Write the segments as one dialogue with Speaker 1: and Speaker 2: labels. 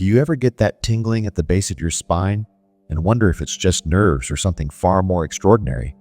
Speaker 1: Do you ever get that tingling at the base of your spine and wonder if it's just nerves or something far more extraordinary?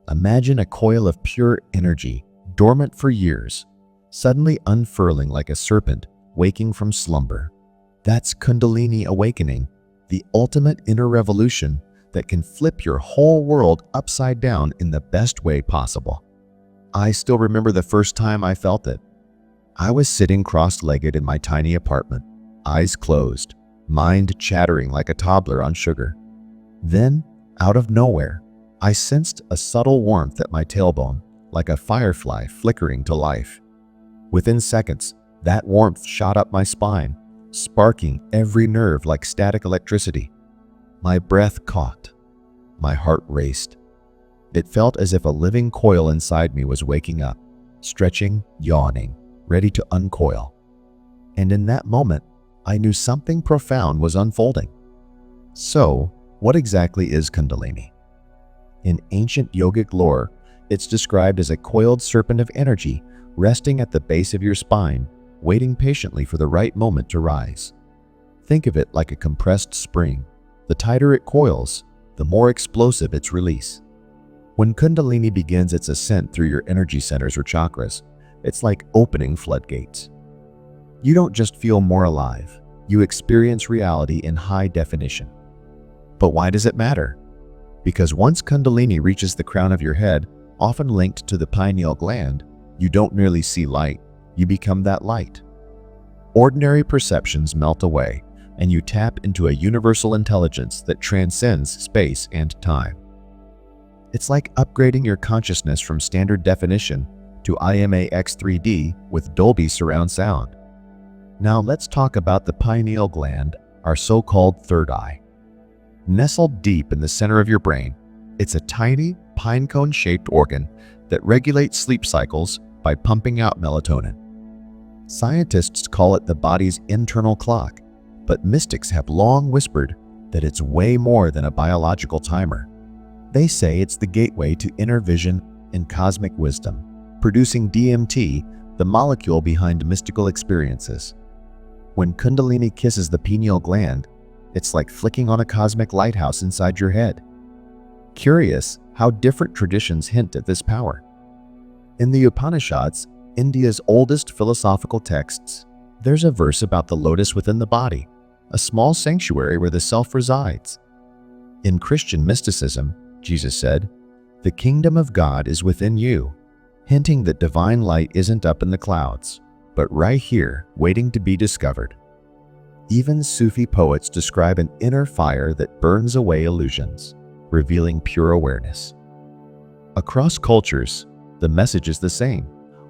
Speaker 1: Imagine a coil of pure energy, dormant for years, suddenly unfurling like a serpent waking from slumber. That's Kundalini Awakening, the ultimate inner revolution that can flip your whole world upside down in the best way possible. I still remember the first time I felt it. I was sitting cross-legged in my tiny apartment, eyes closed, mind chattering like a toddler on sugar. Then, out of nowhere, I sensed a subtle warmth at my tailbone, like a firefly flickering to life. Within seconds, that warmth shot up my spine, sparking every nerve like static electricity. My breath caught. My heart raced. It felt as if a living coil inside me was waking up, stretching, yawning, ready to uncoil. And in that moment, I knew something profound was unfolding. So, what exactly is Kundalini? In ancient yogic lore, it's described as a coiled serpent of energy resting at the base of your spine, waiting patiently for the right moment to rise. Think of it like a compressed spring. The tighter it coils, the more explosive its release. When Kundalini begins its ascent through your energy centers or chakras, it's like opening floodgates. You don't just feel more alive, you experience reality in high definition. But why does it matter? Because once Kundalini reaches the crown of your head, often linked to the pineal gland, you don't merely see light, you become that light. Ordinary perceptions melt away, and you tap into a universal intelligence that transcends space and time. It's like upgrading your consciousness from standard definition to IMAX 3D with Dolby surround sound. Now let's talk about the pineal gland, our so-called third eye. Nestled deep in the center of your brain, it's a tiny, pine cone-shaped organ that regulates sleep cycles by pumping out melatonin. Scientists call it the body's internal clock, but mystics have long whispered that it's way more than a biological timer. They say it's the gateway to inner vision and cosmic wisdom, producing DMT, the molecule behind mystical experiences. When Kundalini kisses the pineal gland, it's like flicking on a cosmic lighthouse inside your head. Curious how different traditions hint at this power. In the Upanishads, India's oldest philosophical texts, there's a verse about the lotus within the body, a small sanctuary where the self resides. In Christian mysticism, Jesus said, "The kingdom of God is within you," hinting that divine light isn't up in the clouds, but right here, waiting to be discovered. Even Sufi poets describe an inner fire that burns away illusions, revealing pure awareness. Across cultures, the message is the same.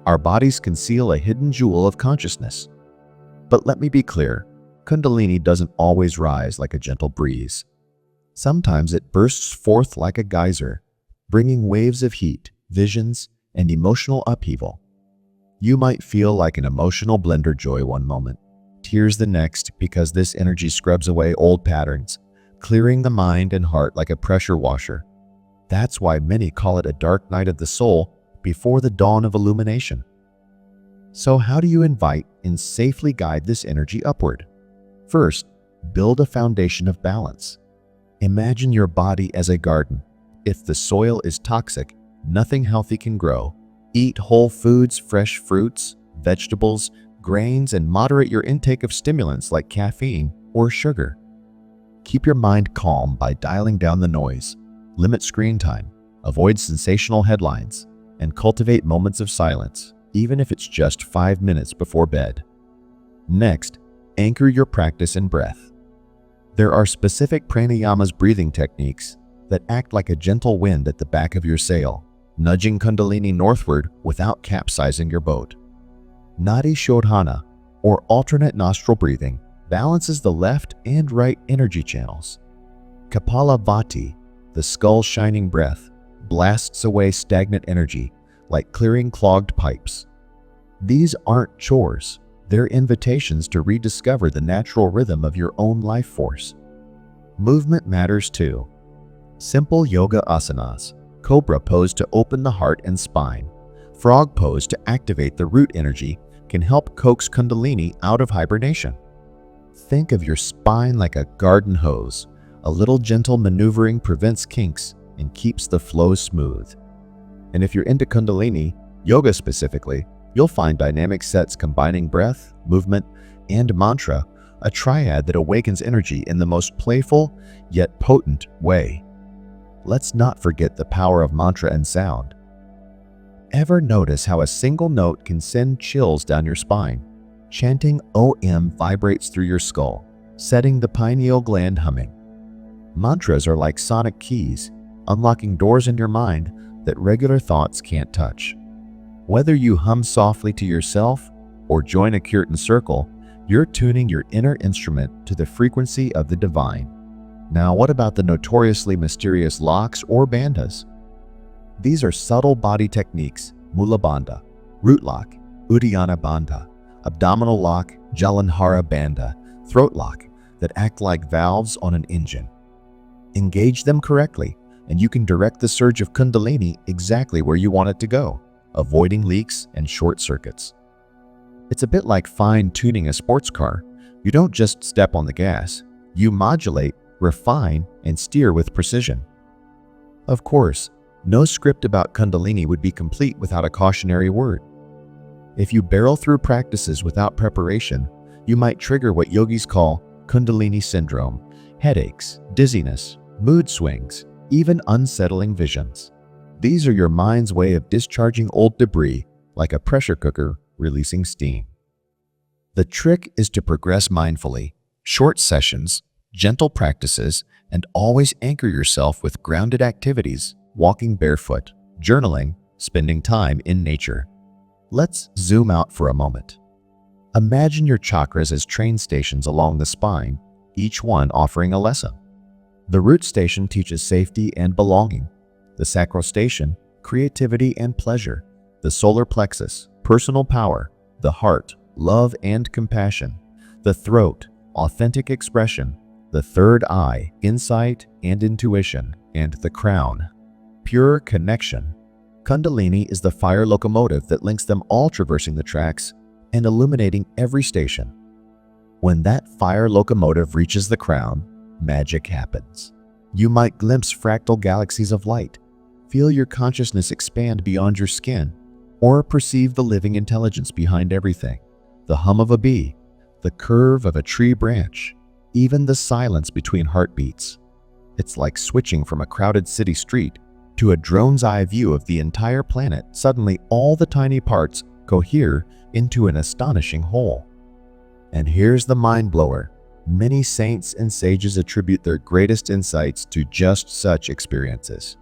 Speaker 1: Our bodies conceal a hidden jewel of consciousness. But let me be clear, Kundalini doesn't always rise like a gentle breeze. Sometimes it bursts forth like a geyser, bringing waves of heat, visions, and emotional upheaval. You might feel like an emotional blender joy one moment, tears the next, because this energy scrubs away old patterns, clearing the mind and heart like a pressure washer. That's why many call it a dark night of the soul before the dawn of illumination. So how do you invite and safely guide this energy upward? First, build a foundation of balance. Imagine your body as a garden. If the soil is toxic, nothing healthy can grow. Eat whole foods, fresh fruits, vegetables, grains, and moderate your intake of stimulants like caffeine or sugar. Keep your mind calm by dialing down the noise. Limit screen time, avoid sensational headlines, and cultivate moments of silence, even if it's just 5 minutes before bed. Next, anchor your practice in breath. There are specific Pranayamas breathing techniques that act like a gentle wind at the back of your sail, nudging Kundalini northward without capsizing your boat. Nadi Shodhana, or alternate nostril breathing, balances the left and right energy channels. Kapalabhati, the skull-shining breath, blasts away stagnant energy like clearing clogged pipes. These aren't chores, they're invitations to rediscover the natural rhythm of your own life force. Movement matters too. Simple yoga asanas, cobra pose to open the heart and spine, frog pose to activate the root energy, can help coax Kundalini out of hibernation. Think of your spine like a garden hose. A little gentle maneuvering prevents kinks and keeps the flow smooth. And if you're into Kundalini, yoga specifically, you'll find dynamic sets combining breath, movement, and mantra, a triad that awakens energy in the most playful yet potent way. Let's not forget the power of mantra and sound. Ever notice how a single note can send chills down your spine? Chanting OM vibrates through your skull, setting the pineal gland humming. Mantras are like sonic keys, unlocking doors in your mind that regular thoughts can't touch. Whether you hum softly to yourself or join a Kirtan circle, you're tuning your inner instrument to the frequency of the divine. Now, what about the notoriously mysterious locks or bandhas? These are subtle body techniques: Mula Bandha, root lock, Uddiyana Bandha, abdominal lock, Jalandhara Bandha, throat lock, that act like valves on an engine. Engage them correctly, and you can direct the surge of Kundalini exactly where you want it to go, avoiding leaks and short circuits. It's a bit like fine-tuning a sports car. You don't just step on the gas. You modulate, refine, and steer with precision. Of course, no script about Kundalini would be complete without a cautionary word. If you barrel through practices without preparation, you might trigger what yogis call Kundalini syndrome, headaches, dizziness, mood swings, even unsettling visions. These are your mind's way of discharging old debris like a pressure cooker releasing steam. The trick is to progress mindfully, short sessions, gentle practices, and always anchor yourself with grounded activities: walking barefoot, journaling, spending time in nature. Let's zoom out for a moment. Imagine your chakras as train stations along the spine, each one offering a lesson. The root station teaches safety and belonging. The sacral station, creativity and pleasure. The solar plexus, personal power. The heart, love and compassion. The throat, authentic expression. The third eye, insight and intuition. And the crown, pure connection. Kundalini is the fire locomotive that links them all, traversing the tracks and illuminating every station. When that fire locomotive reaches the crown, magic happens. You might glimpse fractal galaxies of light, feel your consciousness expand beyond your skin, or perceive the living intelligence behind everything: the hum of a bee, the curve of a tree branch, even the silence between heartbeats. It's like switching from a crowded city street to a drone's eye view of the entire planet. Suddenly, all the tiny parts cohere into an astonishing whole. And here's the mind blower. Many saints and sages attribute their greatest insights to just such experiences.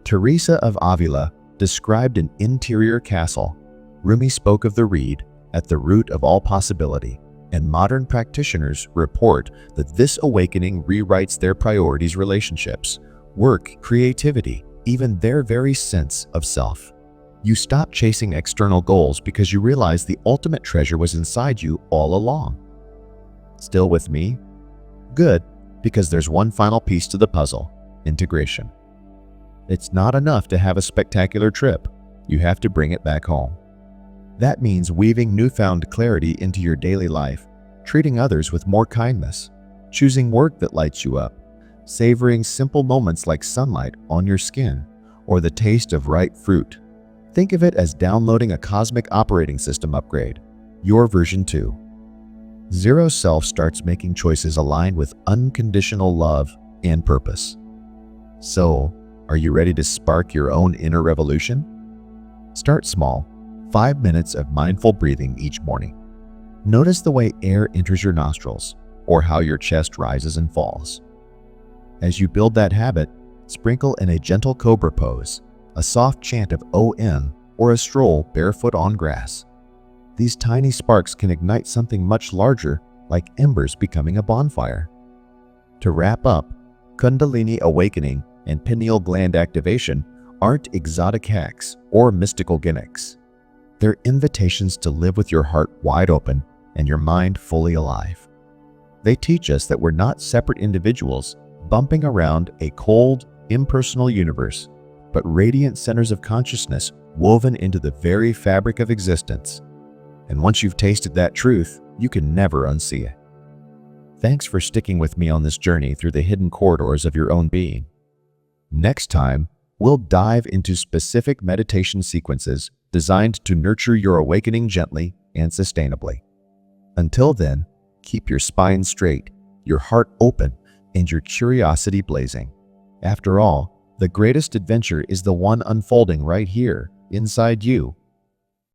Speaker 1: Teresa of Avila described an interior castle. Rumi spoke of the reed at the root of all possibility, and modern practitioners report that this awakening rewrites their priorities: relationships, work, creativity, even their very sense of self. You stop chasing external goals because you realize the ultimate treasure was inside you all along. Still with me? Good, because there's one final piece to the puzzle: integration. It's not enough to have a spectacular trip. You have to bring it back home. That means weaving newfound clarity into your daily life, treating others with more kindness, choosing work that lights you up, savoring simple moments like sunlight on your skin or the taste of ripe fruit. Think of it as downloading a cosmic operating system upgrade, your version 2. Zero Self starts making choices aligned with unconditional love and purpose. So, are you ready to spark your own inner revolution? Start small, 5 minutes of mindful breathing each morning. Notice the way air enters your nostrils or how your chest rises and falls. As you build that habit, sprinkle in a gentle cobra pose, a soft chant of OM, or a stroll barefoot on grass. These tiny sparks can ignite something much larger, like embers becoming a bonfire. To wrap up, Kundalini Awakening and pineal gland activation aren't exotic hacks or mystical gimmicks. They're invitations to live with your heart wide open and your mind fully alive. They teach us that we're not separate individuals bumping around a cold, impersonal universe, but radiant centers of consciousness woven into the very fabric of existence. And once you've tasted that truth, you can never unsee it. Thanks for sticking with me on this journey through the hidden corridors of your own being. Next time, we'll dive into specific meditation sequences designed to nurture your awakening gently and sustainably. Until then, keep your spine straight, your heart open, and your curiosity blazing. After all, the greatest adventure is the one unfolding right here, inside you.